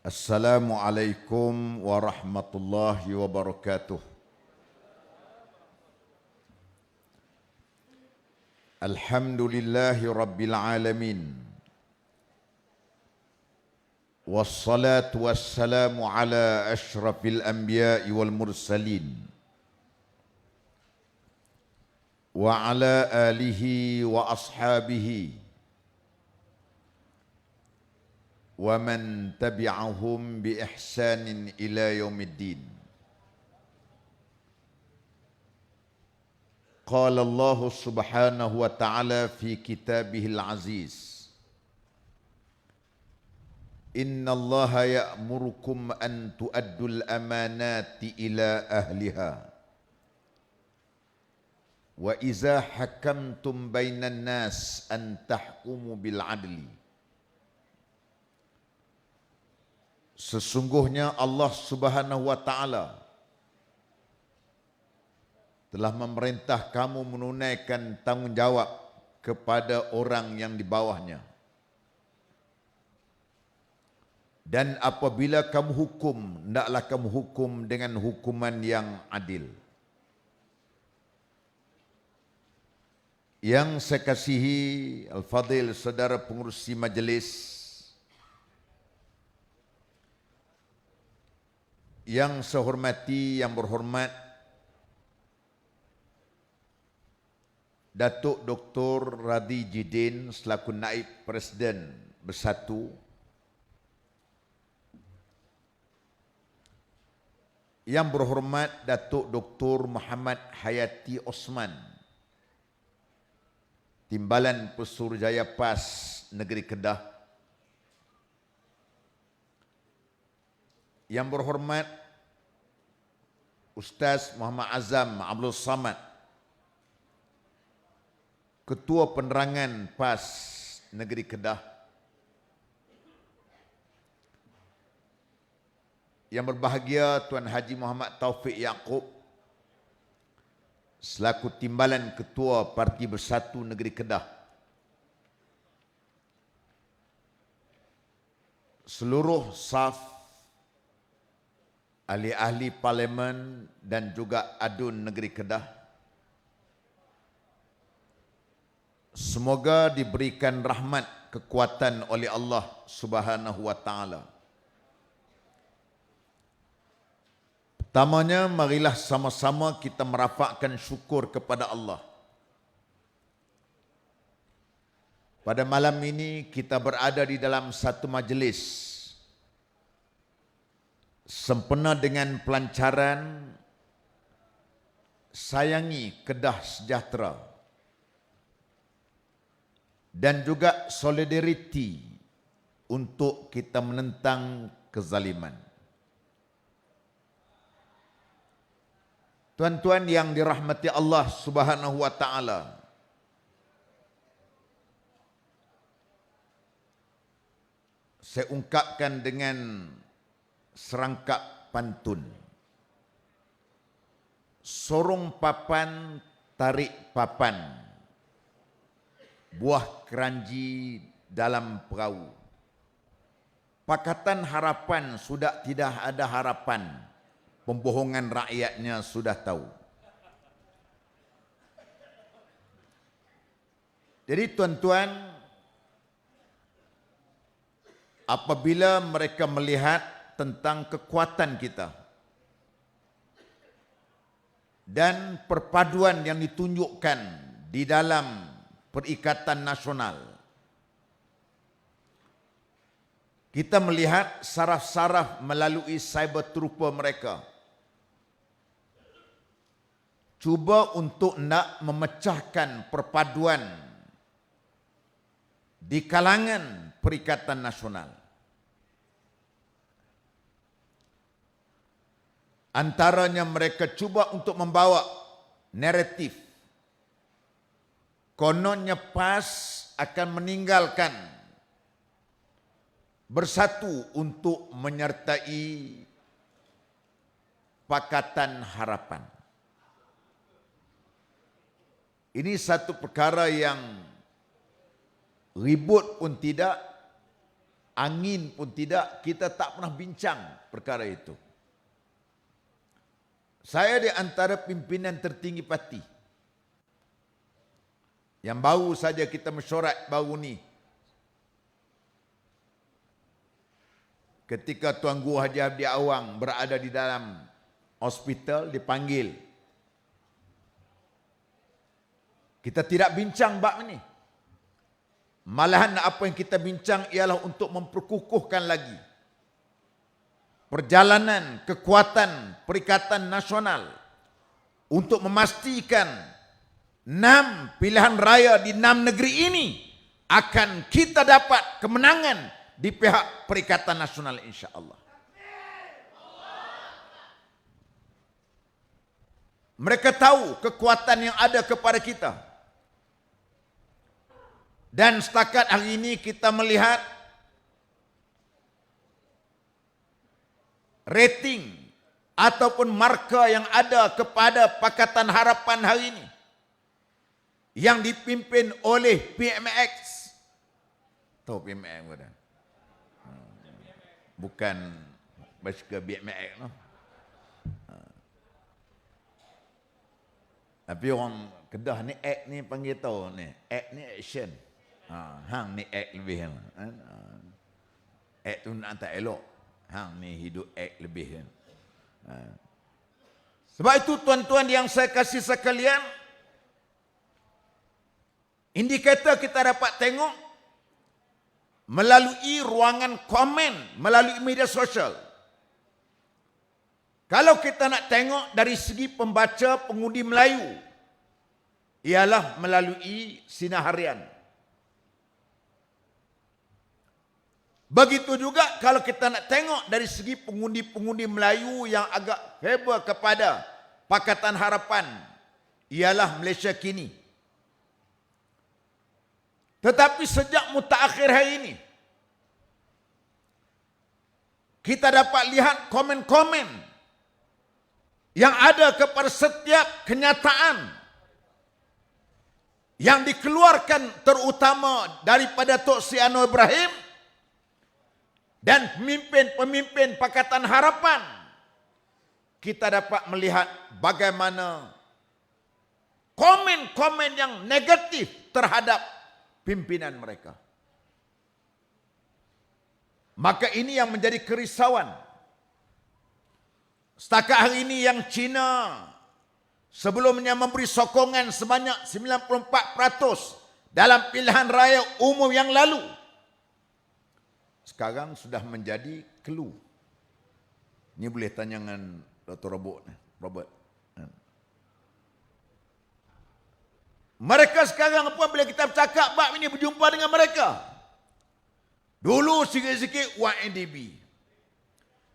Assalamualaikum warahmatullahi wabarakatuh. Alhamdulillahi rabbil alamin. Wassalatu wassalamu ala ashrafil anbiya'i wal mursalin. Wa ala alihi wa ashabihi. Wa man tabi'ahum bi ihsanin ila yaumiddin. Qala Allah subhanahu wa ta'ala fi kitabihil aziz. Inna Allah ya'murukum an tu'addul amanati ila ahliha. Wa iza hakamtum bainan nas an tahkumu bil adli. Sesungguhnya Allah subhanahu wa ta'ala telah memerintah kamu menunaikan tanggungjawab kepada orang yang di bawahnya. Dan apabila kamu hukum, hendaklah kamu hukum dengan hukuman yang adil. Yang saya kasihi Al-Fadil saudara pengurusi majlis, yang saya hormati, yang berhormat Datuk Dr. Radhi Jidin selaku Naib Presiden Bersatu, yang berhormat Datuk Dr. Muhammad Hayati Osman, Timbalan Pesuruhjaya PAS Negeri Kedah, yang berhormat Ustaz Muhammad Azam Abdul Samad, Ketua Penerangan PAS Negeri Kedah, yang berbahagia Tuan Haji Muhammad Taufik Yaakob selaku Timbalan Ketua Parti Bersatu Negeri Kedah, seluruh saf ahli-ahli parlimen dan juga adun Negeri Kedah, semoga diberikan rahmat kekuatan oleh Allah Subhanahu wa taala. Pertamanya, marilah sama-sama kita merafakkan syukur kepada Allah. Pada malam ini kita berada di dalam satu majlis sempena dengan pelancaran Sayangi Kedah Sejahtera dan juga solidariti untuk kita menentang kezaliman. Tuan-tuan yang dirahmati Allah Subhanahu wa taala, saya ungkapkan dengan serangkap pantun. Sorong papan, tarik papan, buah keranji dalam perahu. Pakatan harapan sudah tidak ada harapan, pembohongan rakyatnya sudah tahu. Jadi tuan-tuan, apabila mereka melihat tentang kekuatan kita dan perpaduan yang ditunjukkan di dalam perikatan nasional, kita melihat saraf-saraf melalui cyber trooper mereka cuba untuk nak memecahkan perpaduan di kalangan perikatan nasional. Antaranya mereka cuba untuk membawa naratif kononnya PAS akan meninggalkan Bersatu untuk menyertai Pakatan Harapan. Ini satu perkara yang ribut pun tidak, angin pun tidak, kita tak pernah bincang perkara itu. Saya di antara pimpinan tertinggi parti yang baru saja kita mesyuarat baru ni. Ketika Tuan Guru Haji Abdi Awang berada di dalam hospital, dipanggil. Kita tidak bincang bab ini. Malahan apa yang kita bincang ialah untuk memperkukuhkan lagi perjalanan kekuatan Perikatan Nasional untuk memastikan 6 pilihan raya di 6 negeri ini akan kita dapat kemenangan di pihak Perikatan Nasional, insya-Allah. Mereka tahu kekuatan yang ada kepada kita. Dan setakat hari ini kita melihat rating ataupun markah yang ada kepada Pakatan Harapan hari ini yang dipimpin oleh PMX. Tahu PMX bukan? Bukan basikal BMX no. Tapi orang Kedah ni act ni panggil tahu ni, act ni action. Hang ni act lebih kan. Act tu nak tak elok. Hang ni hidup act lebih kan. Sebab itu tuan-tuan yang saya kasih sekalian, indikator kita dapat tengok melalui ruangan komen, melalui media sosial. Kalau kita nak tengok dari segi pembaca pengundi Melayu, ialah melalui Sinar Harian. Begitu juga kalau kita nak tengok dari segi pengundi-pengundi Melayu yang agak favor kepada Pakatan Harapan, ialah Malaysia Kini. Tetapi sejak mutakhir hari ini, kita dapat lihat komen-komen yang ada kepada setiap kenyataan yang dikeluarkan terutama daripada Tok Sri Anwar Ibrahim dan pemimpin-pemimpin Pakatan Harapan. Kita dapat melihat bagaimana komen-komen yang negatif terhadap pimpinan mereka. Maka ini yang menjadi kerisauan. Setakat hari ini yang Cina sebelumnya memberi sokongan sebanyak 94% dalam pilihan raya umum yang lalu, sekarang sudah menjadi clue. Ini boleh tanya dengan Dr. Robert. Mereka sekarang apabila kita bercakap bab ini berjumpa dengan mereka, dulu sikit-sikit YNDP.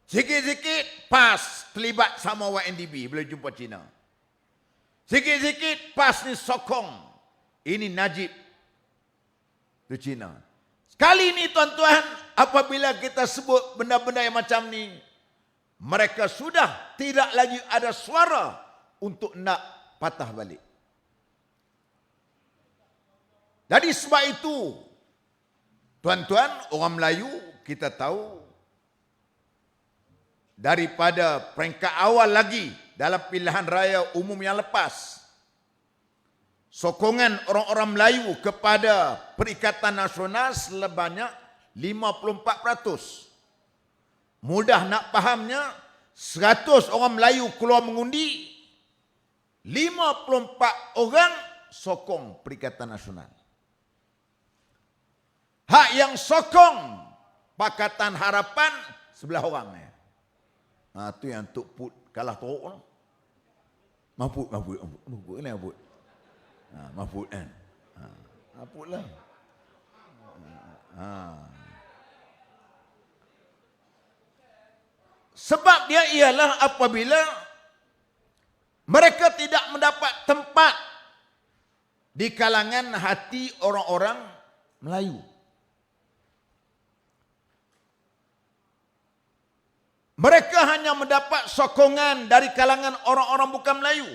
Sikit-sikit PAS terlibat sama YNDP bila jumpa Cina. Sikit-sikit PAS ni sokong. Ini Najib tu Cina. Sekali ini tuan-tuan, apabila kita sebut benda-benda yang macam ni, mereka sudah tidak lagi ada suara untuk nak patah balik. Jadi sebab itu, tuan-tuan, orang Melayu kita tahu daripada peringkat awal lagi dalam pilihan raya umum yang lepas, sokongan orang-orang Melayu kepada Perikatan Nasional sebanyak 54%. Mudah nak fahamnya, 100 orang Melayu keluar mengundi, 54 orang sokong Perikatan Nasional. Hak yang sokong Pakatan Harapan 11 orang ni. Tu yang Tok Put kalah teruk lah. Mahfud ni Mahfud. Mahfud kan. Mahfud lah. Sebab dia ialah apabila mereka tidak mendapat tempat di kalangan hati orang-orang Melayu. Mereka hanya mendapat sokongan dari kalangan orang-orang bukan Melayu.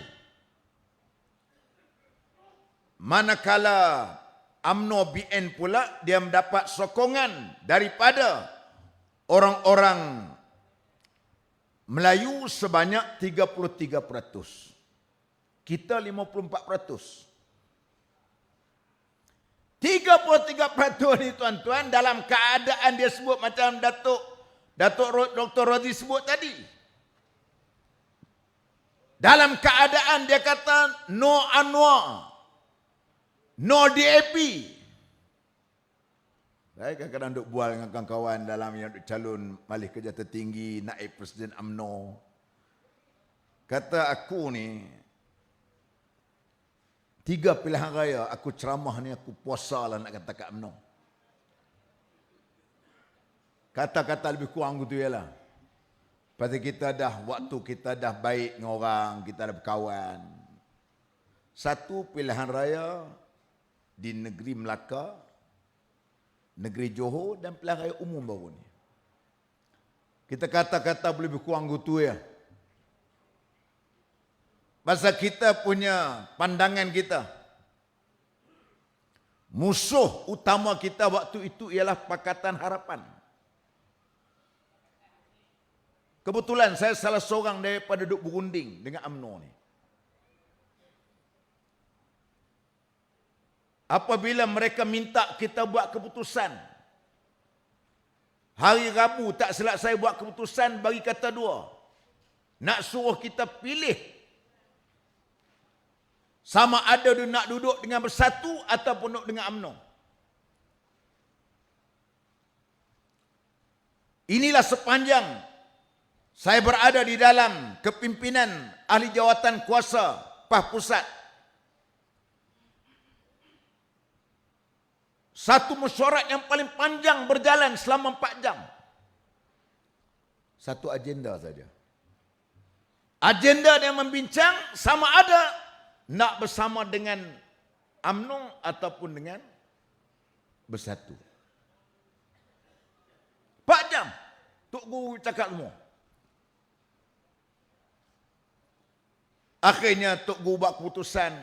Manakala UMNO BN pula dia mendapat sokongan daripada orang-orang Melayu sebanyak 33%. Kita 54%. 33% ni tuan-tuan dalam keadaan dia sebut macam Datuk Dr. Rodzi sebut tadi. Dalam keadaan dia kata no Anwar, no DAP. Saya kadang-kadang duk bual dengan kawan-kawan dalam yang duk calon malih kerja tertinggi, naib Presiden UMNO. Kata aku ni, 3 pilihan raya aku ceramah ni aku puasa lah nak kata kat UMNO. Kata-kata lebih kurang gitu ialah. Pasal kita dah, waktu kita dah baik dengan orang, kita dah berkawan. Satu pilihan raya di negeri Melaka, negeri Johor dan pilihan raya umum baru ni. Kita kata-kata lebih kurang gitu ya. Pasal kita punya pandangan kita. Musuh utama kita waktu itu ialah Pakatan Harapan. Kebetulan saya salah seorang daripada duk berunding dengan UMNO ni. Apabila mereka minta kita buat keputusan, hari Rabu tak silap saya buat keputusan bagi kata 2. Nak suruh kita pilih sama ada dia nak duduk dengan Bersatu ataupun duduk dengan UMNO. Inilah sepanjang saya berada di dalam kepimpinan ahli jawatan kuasa PAH Pusat. Satu mesyuarat yang paling panjang berjalan selama 4 jam. Satu agenda saja. Agenda yang membincang sama ada nak bersama dengan UMNO ataupun dengan Bersatu. 4 jam. Tok Guru cakap semua. Akhirnya Tok Guru buat keputusan.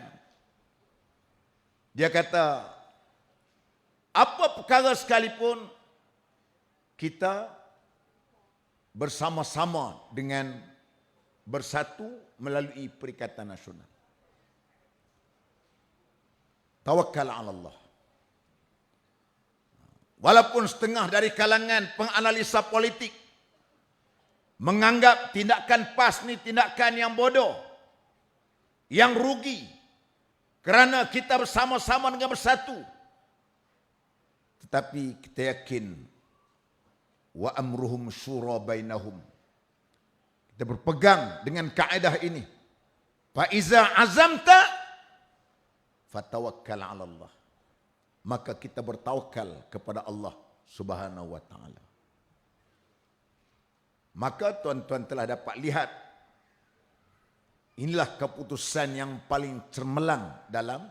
Dia kata, apa perkara sekalipun, kita bersama-sama dengan Bersatu melalui Perikatan Nasional. Tawakkal ala Allah. Walaupun setengah dari kalangan penganalisa politik menganggap tindakan PAS ni tindakan yang bodoh, yang rugi, kerana kita bersama-sama dengan Bersatu. Tetapi kita yakin wa amruhum syura bainahum. Kita berpegang dengan kaedah ini. Fa iza azamta fatawakkal 'ala Allah. Maka kita bertawakal kepada Allah Subhanahu wa taala. Maka tuan-tuan telah dapat lihat, inilah keputusan yang paling cemerlang dalam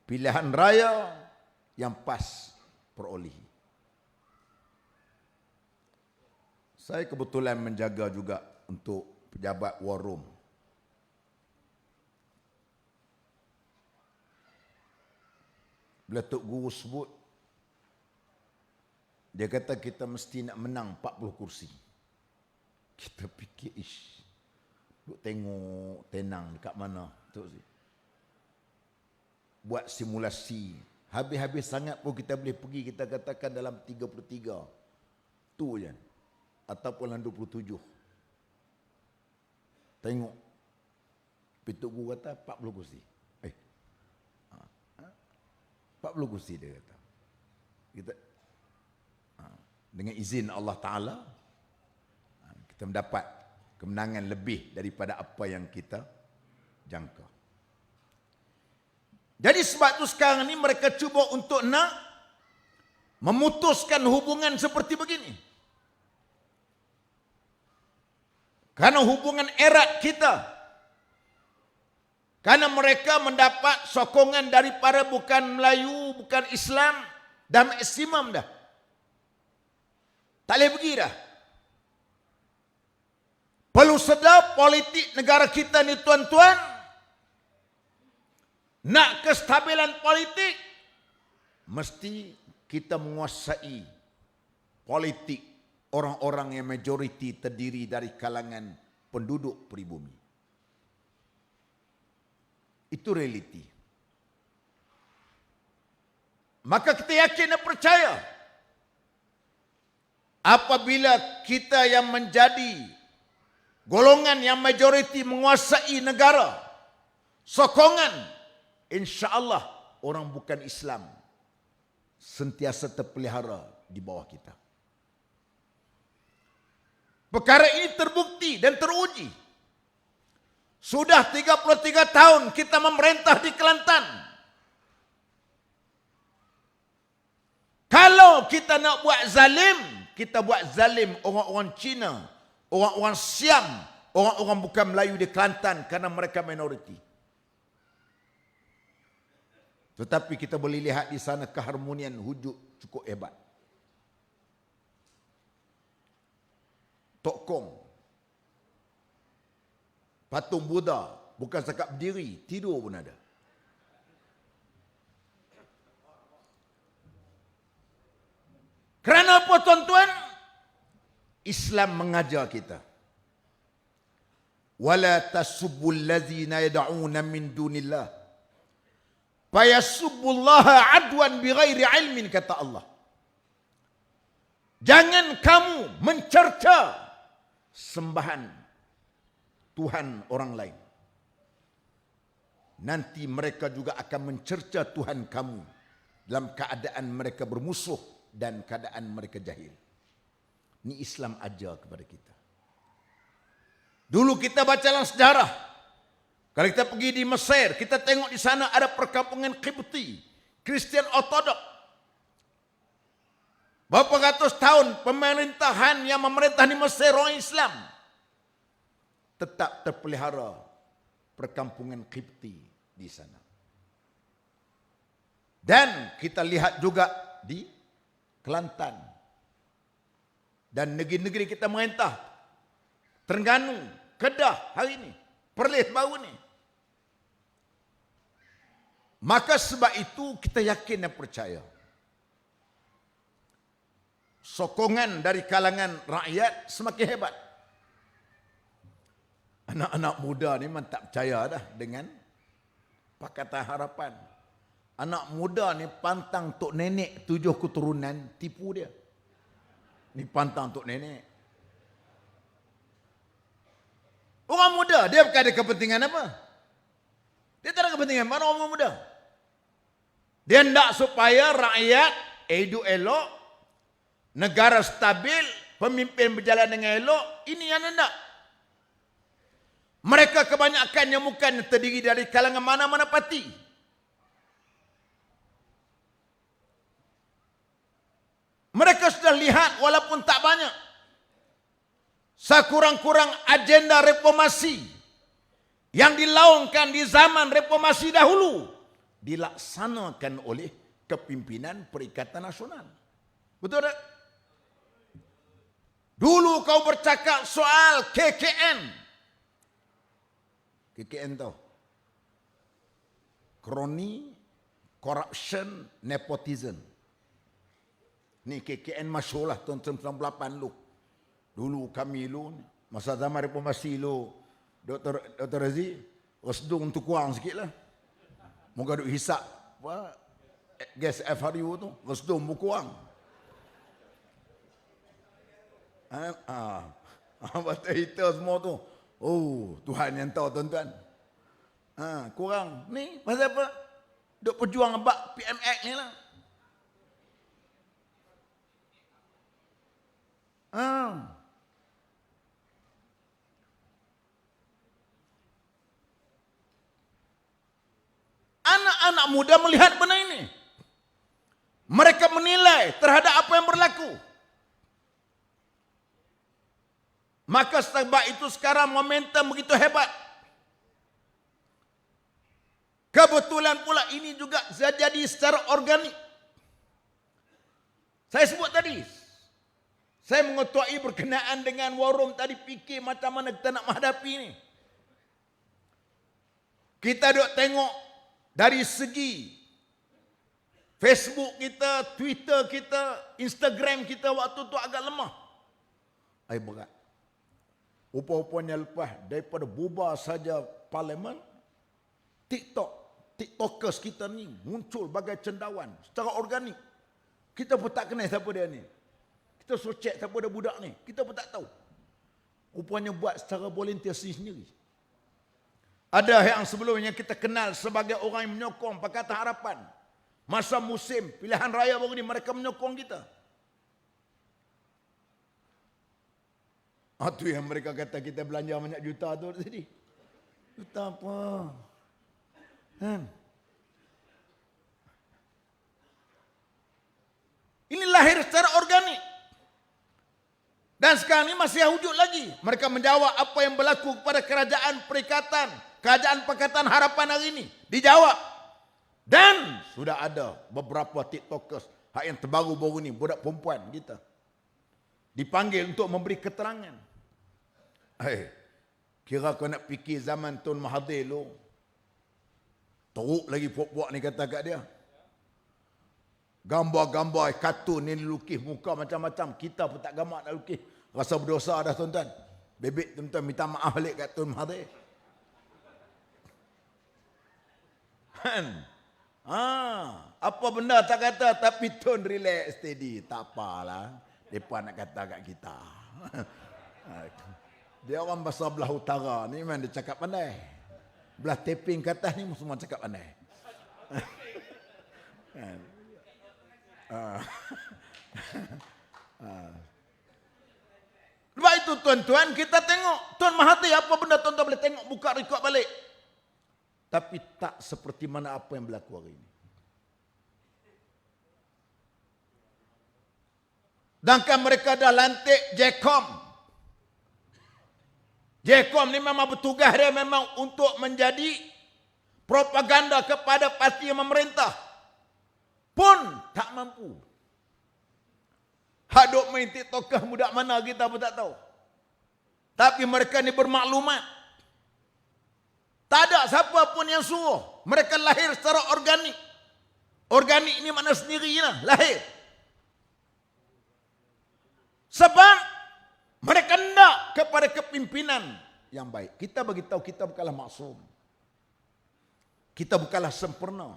pilihan raya yang PAS perolehi. Saya kebetulan menjaga juga untuk pejabat war room. Bila Tok Guru sebut, dia kata kita mesti nak menang 40 kursi. Kita fikir, duk tengok tenang dekat mana. Buat simulasi. Habis-habis sangat pun kita boleh pergi, kita katakan dalam 33. Tu je. Ataupun dalam 27. Tengok. Tok Guru kata 40 kursi. 40 kursi dia kata. Kita dengan izin Allah Ta'ala kita mendapat kemenangan lebih daripada apa yang kita jangka. Jadi sebab itu sekarang ni mereka cuba untuk nak memutuskan hubungan seperti begini. Karena hubungan erat kita, karena mereka mendapat sokongan daripada bukan Melayu, bukan Islam, dah maksimum dah. Tak boleh pergi dah. Perlu sedar politik negara kita ni tuan-tuan, nak kestabilan politik, mesti kita menguasai politik orang-orang yang majoriti terdiri dari kalangan penduduk pribumi. Itu realiti. Maka kita yakin dan percaya apabila kita yang menjadi golongan yang majoriti menguasai negara, sokongan, insya-Allah orang bukan Islam sentiasa terpelihara di bawah kita. Perkara ini terbukti dan teruji. Sudah 33 tahun kita memerintah di Kelantan. Kalau kita nak buat zalim, kita buat zalim orang-orang Cina, orang-orang Siam, orang-orang bukan Melayu di Kelantan kerana mereka minoriti. Tetapi kita boleh lihat di sana keharmonian wujud cukup hebat. Tok Kong, patung Buddha, bukan setakat berdiri, tidur pun ada. Kerana apa tuan-tuan? Islam mengajar kita. Wala tasubbul ladzina yad'una min dunillah fayasubbullaha adwan bighairi ilmin, kata Allah. Jangan kamu mencerca sembahan Tuhan orang lain. Nanti mereka juga akan mencerca Tuhan kamu dalam keadaan mereka bermusuh dan keadaan mereka jahil. Ini Islam ajar kepada kita. Dulu kita baca dalam sejarah. Kalau kita pergi di Mesir, kita tengok di sana ada perkampungan Qibti, Kristian Ortodok. Berapa ratus tahun pemerintahan yang memerintah di Mesir orang Islam. Tetap terpelihara perkampungan Qibti di sana. Dan kita lihat juga di Kelantan. Dan negeri-negeri kita merintah. Terengganu, Kedah hari ini. Perlis baru ni. Maka sebab itu kita yakin dan percaya. Sokongan dari kalangan rakyat semakin hebat. Anak-anak muda ni memang tak percaya dah dengan Pakatan Harapan. Anak muda ni pantang tok nenek 7 keturunan, tipu dia. Ni pantang tok nenek. Orang muda, dia bukan ada kepentingan apa? Dia tak ada kepentingan mana orang muda. Dia hendak supaya rakyat hidup elok, negara stabil, pemimpin berjalan dengan elok. Ini yang hendak. Mereka kebanyakan yang bukan terdiri dari kalangan mana-mana parti. Mereka sudah lihat walaupun tak banyak. Sekurang-kurang agenda reformasi yang dilaungkan di zaman reformasi dahulu dilaksanakan oleh kepimpinan Perikatan Nasional. Betul tak? Dulu kau bercakap soal KKN. KKN tahu? Kroni, Corruption, Nepotism. Ni KKN masyhur lah tahun 98 lu. Dulu kami lu, masa zaman reformasi lu, Dr. Razi, resdung tu kurang sikit lah. Moga duk hisap gas FRU tu, resdung pun kurang. Batu hitam semua tu. Oh, Tuhan yang tahu tuan-tuan. Kurang. Ni pasal apa? Duk perjuang abak PMX ni lah. Anak-anak muda melihat benda ini. Mereka menilai terhadap apa yang berlaku. Maka sebab itu sekarang momentum begitu hebat. Kebetulan pula ini juga jadi secara organik. Saya sebut tadi. Saya mengetuai berkenaan dengan war room tadi, fikir macam mana kita nak menghadapi ini. Kita duk tengok dari segi Facebook kita, Twitter kita, Instagram kita waktu tu agak lemah. Berat. Rupa-rupanya lepas daripada bubar saja parlimen, TikTokers kita ni muncul bagai cendawan secara organik. Kita pun tak kenal siapa dia ni. Kita suruh cek siapa dia budak ni. Kita pun tak tahu. Rupanya buat secara volunteer sendiri. Ada yang sebelumnya kita kenal sebagai orang yang menyokong Pakatan Harapan. Masa musim pilihan raya baru ni mereka menyokong kita. Itu yang mereka kata kita belanja banyak juta tu tadi. Juta apa? Ini lahir secara organik. Dan sekarang ini masih wujud lagi. Mereka menjawab apa yang berlaku kepada kerajaan Pakatan Harapan hari ini. Dijawab. Dan sudah ada beberapa TikTokers yang terbaru-baru ni, budak perempuan kita, dipanggil untuk memberi keterangan. Kira kau nak fikir zaman Tun Mahathir lu, teruk lagi puak-puak ni kata kat dia. Gambar-gambar kartun ni lukis muka macam-macam. Kita pun tak gambar nak lukis. Rasa berdosa dah tuan-tuan. Bebek tuan-tuan minta maaf balik kat Tun Mahathir. Apa benda tak kata, tapi Tun relax steady. Tak apalah. Mereka nak kata kat kita. Dia orang bahasa belah utara ni memang dia cakap pandai. Belah taping ke atas ni semua cakap pandai. Sebab itu tuan-tuan, kita tengok Tun Mahathir apa benda tuan-tuan boleh tengok, buka rekod balik. Tapi tak seperti mana apa yang berlaku hari ini. Sedangkan mereka dah lantik JKOM. JKOM ni memang bertugas dia memang untuk menjadi propaganda kepada parti yang memerintah. Pun tak mampu. Haduk main TikTokers budak mana kita pun tak tahu. Tapi mereka ni bermaklumat. Tak ada siapa pun yang suruh. Mereka lahir secara organik. Organik ini makna sendirilah, lahir. Sebab mereka hendak kepada kepimpinan yang baik. Kita bagi tahu kita bukanlah maksum. Kita bukanlah sempurna.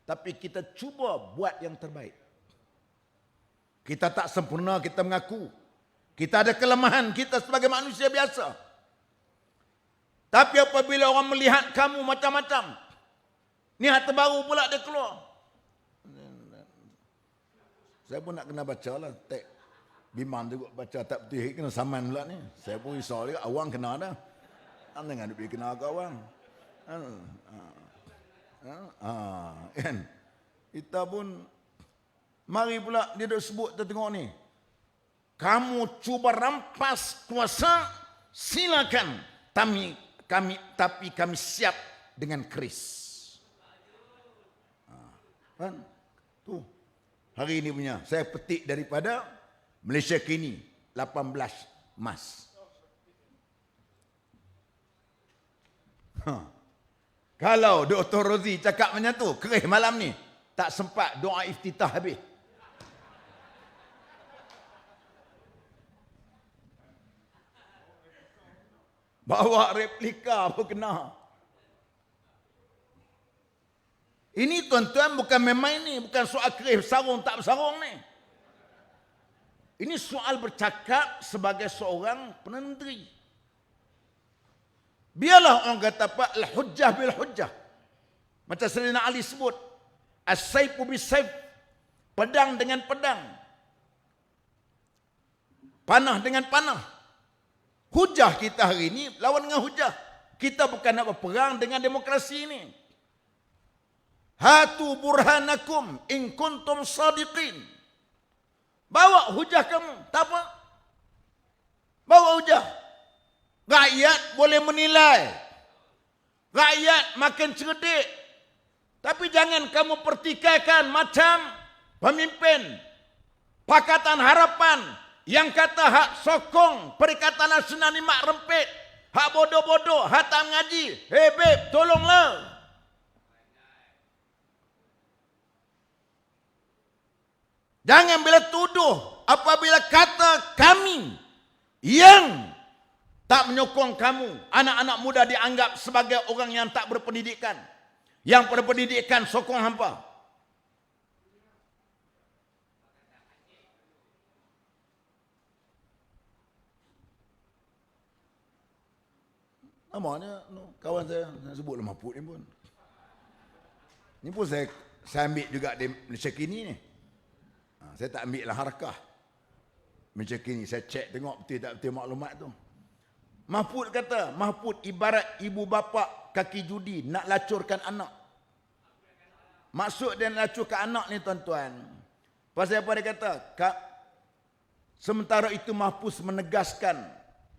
Tapi kita cuba buat yang terbaik. Kita tak sempurna, kita mengaku. Kita ada kelemahan kita sebagai manusia biasa. Tapi apabila orang melihat kamu macam-macam, niat terbaru pula dia keluar. Saya pun nak kena baca lah. Biman juga baca tak betul, kena saman pula ni. Saya pun risau juga, awang kena dah. Jangan duk kena ke awang. Kan? Kita pun, mari pula dia duk sebut, kita tengok ni. Kamu cuba rampas kuasa, silakan. Tapi kami siap dengan keris. Kan? Tu. Hari ini punya. Saya petik daripada Malaysia Kini. 18 Mas. Kalau Dr. Rozi cakap macam tu, keris malam ni, tak sempat doa iftitah habis. Bawa replika apa kena. Ini tuan-tuan bukan memang ini. Bukan soal keris sarung tak bersarung ni. Ini soal bercakap sebagai seorang penenteri. Biarlah orang kata apa, al-hujjah bil-hujjah. Macam Sayyidina Ali sebut. As-sayfu bis-sayf. Pedang dengan pedang. Panah dengan panah. Hujah kita hari ini lawan dengan hujah. Kita bukan nak berperang dengan demokrasi ini. Hatu burhanakum in kuntum sadiqin. Bawa hujah kamu. Tak apa. Bawa hujah. Rakyat boleh menilai. Rakyat makin cerdik. Tapi jangan kamu pertikaikan macam pemimpin Pakatan Harapan yang kata hak sokong Perikatan Nasional ni mak rempit. Hak bodoh-bodoh, hak tak mengaji. Hey babe, tolonglah. Jangan bila tuduh, apabila kata kami yang tak menyokong kamu, anak-anak muda dianggap sebagai orang yang tak berpendidikan. Yang berpendidikan sokong hampa. Namanya kawan saya sebutlah Mahfud ni pun. Ni pun saya ambil juga di Malaysia Kini ni. Saya tak ambil lah harakah. Malaysia Kini saya cek tengok betul tak betul maklumat tu. Mahfud kata, Mahfud ibarat ibu bapa kaki judi nak lacurkan anak. Maksud dia nak lacurkan anak ni tuan-tuan. Pasal apa dia kata? Sementara itu Mahfud menegaskan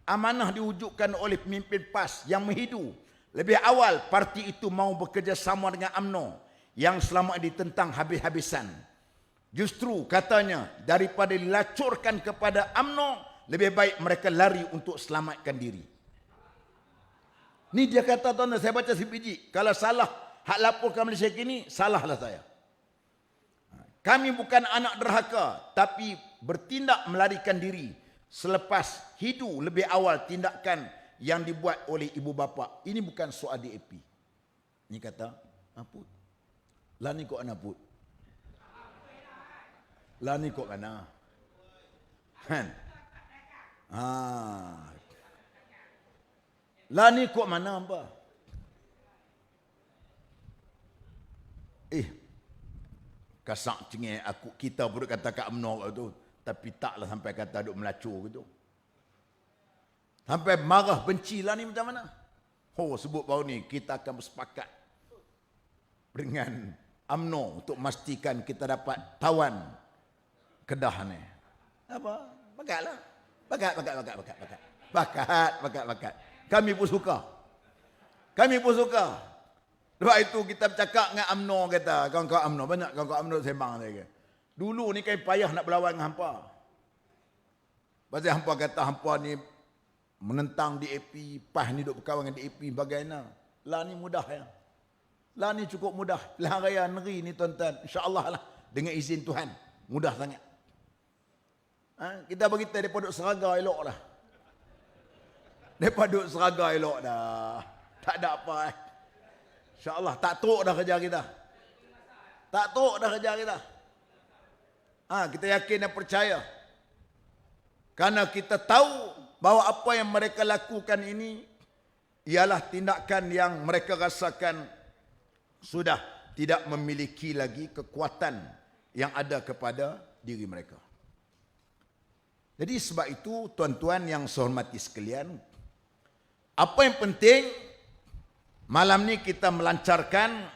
amanah diwujudkan oleh pemimpin PAS yang menghidu. Lebih awal parti itu mau bekerjasama dengan UMNO yang selama ini ditentang habis-habisan. Justru katanya daripada dilacurkan kepada UMNO, lebih baik mereka lari untuk selamatkan diri. Ni dia kata tuan-tuan, saya baca sebiji. Kalau salah hak laporkan Malaysia Kini, salahlah saya. Kami bukan anak derhaka, tapi bertindak melarikan diri selepas hidu lebih awal tindakan yang dibuat oleh ibu bapa. Ini bukan soal DAP. Ini kata, Mahfud. Lah ni kok anak put. Lah ni kok kana. Kan? Lah ni kok mana apa? Kasak cengeng aku kita pun kata kat UMNO tu, tapi taklah sampai kata duk melacur gitu. Sampai marah benci lah ni macam mana? Sebut baru ni kita akan bersepakat dengan UMNO untuk memastikan kita dapat tawan Kedah ni. Apa? Bakatlah. Bakat. Kami pun suka. Sebab itu kita bercakap dengan UMNO kata, kawan-kawan UMNO, banyak kawan-kawan UMNO sembang saya. Dulu ni kan payah nak berlawan dengan hampa. Pasal hampa kata hampa ni menentang DAP, PAS ni duk berkawan dengan DAP bagaimana. Lah ni mudah ya. Lah ni cukup mudah. Pilihan raya negeri ni tuan-tuan, insya-Allah lah dengan izin Tuhan, mudah sangat. Kita beritahu depa duk seragam elok dah. Depa duk seragam elok dah. Tak ada apa InsyaAllah tak teruk dah kerja kita. Kita yakin dan percaya. Karena kita tahu bahawa apa yang mereka lakukan ini ialah tindakan yang mereka rasakan sudah tidak memiliki lagi kekuatan yang ada kepada diri mereka. Jadi sebab itu tuan-tuan yang saya hormati sekalian, apa yang penting malam ni kita melancarkan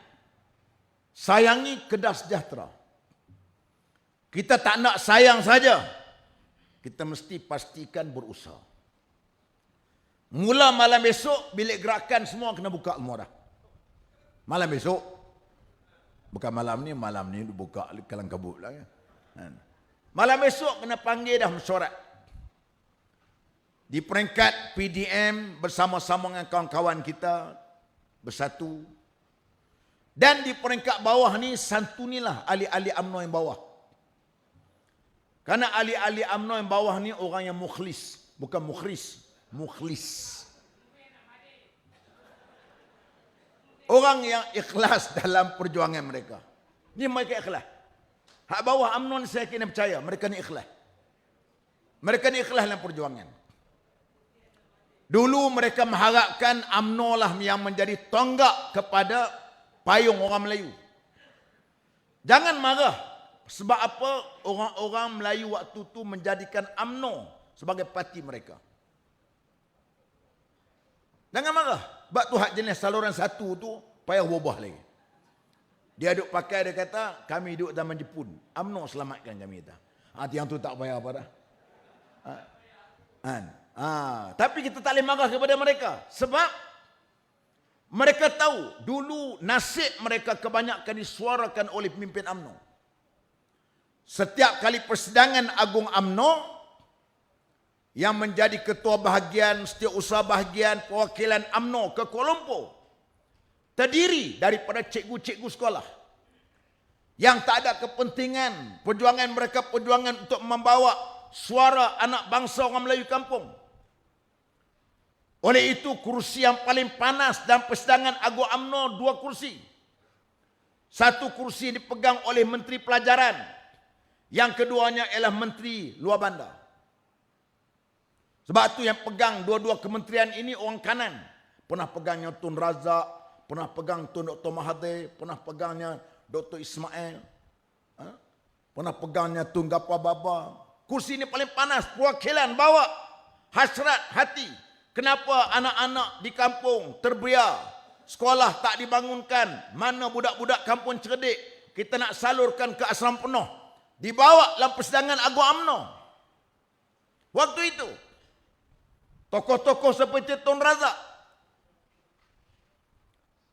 sayangi Kedah Sejahtera. Kita tak nak sayang saja. Kita mesti pastikan berusaha. Mula malam besok bilik gerakan semua kena buka semua dah. Malam besok. Bukan malam ni buka kalang kabut lah ya. Malam besok kena panggil dah mesyuarat. Di peringkat PDM bersama-sama dengan kawan-kawan kita bersatu. Dan di peringkat bawah ni santunilah ahli-ahli UMNO yang bawah. Karena ahli-ahli UMNO yang bawah ni orang yang mukhlis, bukan mukhris, mukhlis. Orang yang ikhlas dalam perjuangan mereka. Ni mereka ikhlas. Hak bawah UMNO ni saya kena percaya, mereka ni ikhlas. Mereka ni ikhlas dalam perjuangan. Dulu mereka mengharapkan UMNO lah yang menjadi tonggak kepada payung orang Melayu. Jangan marah. Sebab apa orang-orang Melayu waktu tu menjadikan UMNO sebagai parti mereka. Jangan marah. Sebab tu hak jenis saluran satu tu payah berubah lagi. Dia duk pakai, dia kata, kami duduk zaman Jepun. UMNO selamatkan kami kata. Yang tu tak payah apa dah. Tapi kita tak boleh marah kepada mereka. Sebab mereka tahu dulu nasib mereka kebanyakan disuarakan oleh pemimpin UMNO. Setiap kali persidangan agung UMNO yang menjadi ketua bahagian, setiausaha bahagian perwakilan UMNO ke Kuala Lumpur terdiri daripada cikgu-cikgu sekolah. yang tak ada kepentingan. Perjuangan mereka perjuangan untuk membawa suara anak bangsa orang Melayu kampung. Oleh itu kursi yang paling panas dalam persidangan Agung UMNO 2 kursi. Satu kursi dipegang oleh Menteri Pelajaran. Yang keduanya ialah Menteri Luar Bandar. Sebab itu yang pegang dua-dua kementerian ini orang kanan. Pernah pegangnya Tun Razak, pernah pegang Tun Dr. Mahathir, pernah pegangnya Dr. Ismail, pernah pegangnya Tun Gapar Baba. Kursi ini paling panas, perwakilan bawa hasrat hati. Kenapa anak-anak di kampung terbiar, sekolah tak dibangunkan, mana budak-budak kampung cerdik, kita nak salurkan ke asrama penuh. Dibawa dalam persidangan Agung UMNO. Waktu itu, tokoh-tokoh seperti Tun Razak.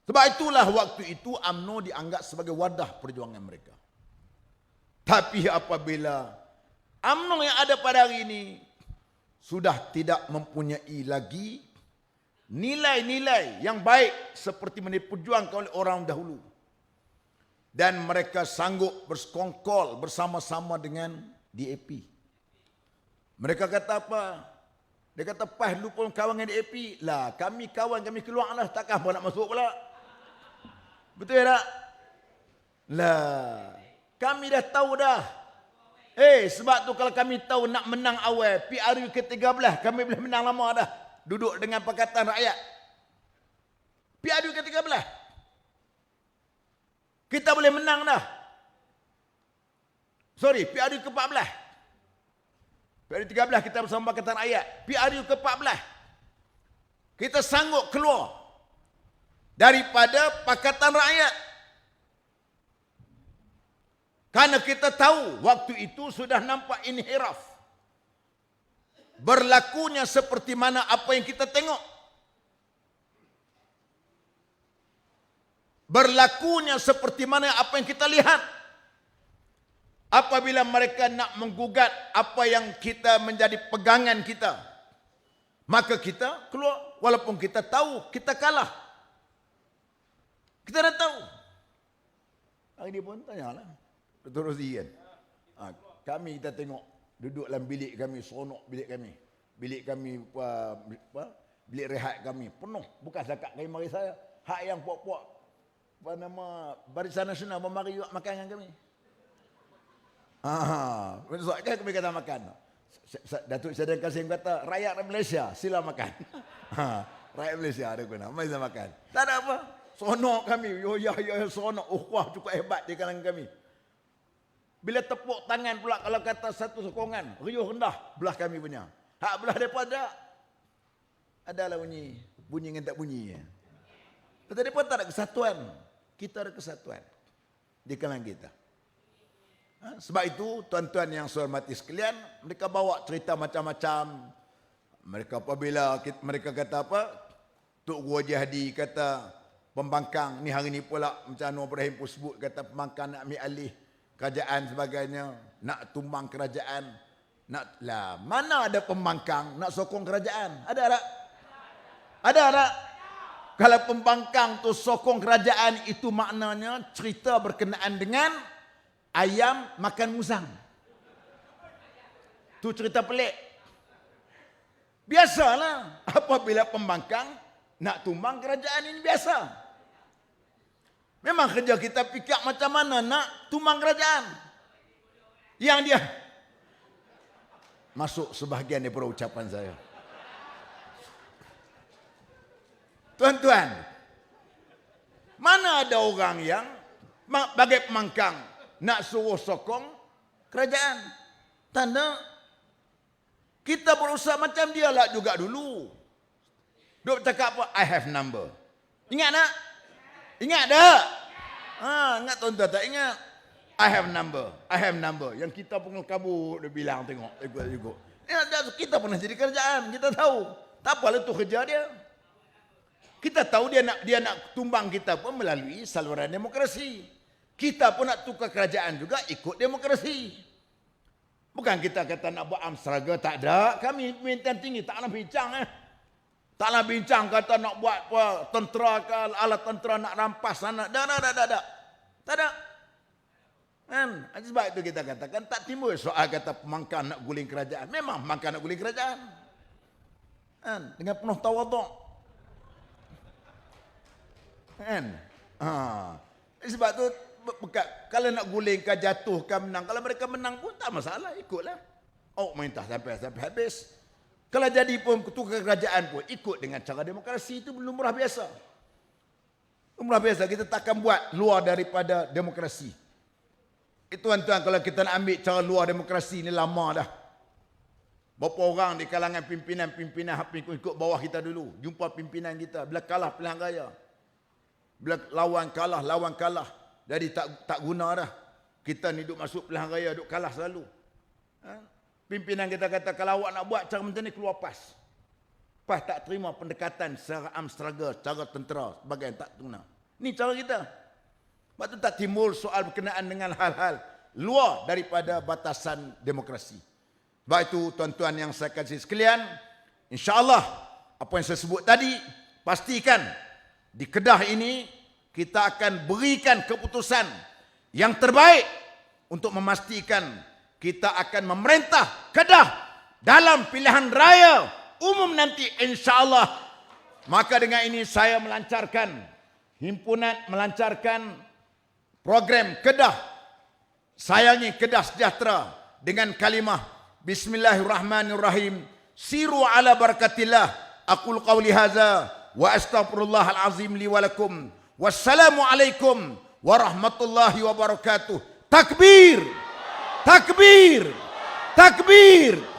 Sebab itulah waktu itu UMNO dianggap sebagai wadah perjuangan mereka. Tapi apabila UMNO yang ada pada hari ini sudah tidak mempunyai lagi nilai-nilai yang baik seperti yang diperjuangkan oleh orang dahulu. Dan mereka sanggup bersekongkol bersama-sama dengan DAP. Mereka kata apa? Dia kata, "Pas lu pun kawan dengan DAP." Lah, kami kawan, kami keluar lah. Takkan apa nak masuk pula? Betul tak? Lah, kami dah tahu dah. Sebab tu kalau kami tahu nak menang awal, PRU ke-13, kami boleh menang lama dah. Duduk dengan Pakatan Rakyat. PRU ke-13. Kita boleh menang dah. Sorry, PRU ke-14. PRU 13 kita bersama Pakatan Rakyat. PRU ke-14. Kita sanggup keluar daripada Pakatan Rakyat. Karena kita tahu waktu itu sudah nampak inhiraf. Berlakunya seperti mana apa yang kita tengok. Berlakunya seperti mana apa yang kita lihat. Apabila mereka nak menggugat apa yang kita menjadi pegangan kita, maka kita keluar. Walaupun kita tahu kita kalah. Kita dah tahu. Hari ini pun tanyalah. Terus kan. Kami kita tengok duduk dalam bilik kami, seronok bilik kami. Bilik kami bilik rehat kami penuh. Bukan zakat kami mari saya. Hak yang puak-puak apa nama Barisan Nasional memari juga makan dengan kami. Besok kan kami kata makan. Datuk Seri Kasim kata rakyat Malaysia sila makan. Rakyat Malaysia ada guna. Mari kita makan. Tak ada apa. Seronok kami. Ya seronok. Wah cukup hebat di kalangan kami. Bila tepuk tangan pula kalau kata satu sokongan, riuh rendah belah kami punya. Hak belah depa ada. Adalah bunyi dengan tak bunyi. Tapi depa tak ada kesatuan. Kita ada kesatuan di kalangan kita. Sebab itu tuan-tuan yang saya hormati sekalian, mereka bawa cerita macam-macam. Mereka apabila mereka kata apa? Tok Guru Haji Hadi kata pembangkang ni hari ni pula macam Anwar Ibrahim pun sebut kata pembangkang nak ambil alih kerajaan sebagainya, nak tumbang kerajaan, nak lah mana ada pembangkang nak sokong kerajaan? Ada tak? Ada tak? Kalau pembangkang tu sokong kerajaan itu maknanya cerita berkenaan dengan ayam makan musang. Tu cerita pelik. Biasalah apabila pembangkang nak tumbang kerajaan ini biasa. Memang kerja kita fikir macam mana nak tumbang kerajaan. Yang dia masuk sebahagian daripada ucapan saya. Tuan-tuan, mana ada orang yang bagai pembangkang nak suruh sokong kerajaan? Tanda kita berusaha macam dia lah juga dulu. Duk cakap apa? I have number. Ingat tak? Ingat tak? Ingat tuan-tuan tak ingat? I have number. I have number. Yang kita pun kabur dia bilang tengok. Ikut. Kita pernah jadi kerajaan. Kita tahu. Tak apalah tu kerja dia. Kita tahu dia nak tumbang kita pun melalui saluran demokrasi. Kita pun nak tukar kerajaan juga ikut demokrasi. Bukan kita kata nak buat amsraga, tak ada. Kami pimpinan tinggi tak nak bincang. Tak nak bincang kata nak buat apa, tentera ke, alat tentera nak rampas sana. Tak ada. Tak ada. Kan? Sebab itu kita katakan tak timbul soal kata pemangkang nak guling kerajaan. Memang pemangkang nak guling kerajaan. Kan? Dengan penuh tawaduk. Kan? Sebab tu kalau nak gulingkan, jatuhkan, menang. Kalau mereka menang pun tak masalah, ikutlah. Oh, minta sampai habis. Kalau jadi pun ketua kerajaan pun ikut dengan cara demokrasi, itu lumrah biasa. Lumrah biasa, kita takkan buat luar daripada demokrasi. Tuan-tuan, kalau kita nak ambil cara luar demokrasi ni lama dah. Berapa orang di kalangan pimpinan ikut bawah kita dulu. Jumpa pimpinan kita, bila kalah pilihan raya. Bila lawan kalah. Jadi tak guna dah. Kita ni duk masuk pilihan raya, duk kalah selalu. Pimpinan kita kata, kalau awak nak buat cara macam ni, keluar PAS. PAS tak terima pendekatan secara armed struggle, cara tentera, sebagainya, tak guna. Ni cara kita. Sebab tu tak timbul soal berkenaan dengan hal-hal luar daripada batasan demokrasi. Sebab itu, tuan-tuan yang saya kasih sekalian, insya-Allah apa yang saya sebut tadi, pastikan di Kedah ini kita akan berikan keputusan yang terbaik untuk memastikan kita akan memerintah Kedah dalam pilihan raya umum nanti, insya-Allah. Maka dengan ini saya melancarkan program Kedah Sayangi Kedah Sejahtera dengan kalimah Bismillahirrahmanirrahim. Siru ala barakatillah. Aqul qawli hadza wa astaghfirullahal azim li wa lakum. Wassalamualaikum warahmatullahi wabarakatuh. Takbir! Takbir! Takbir!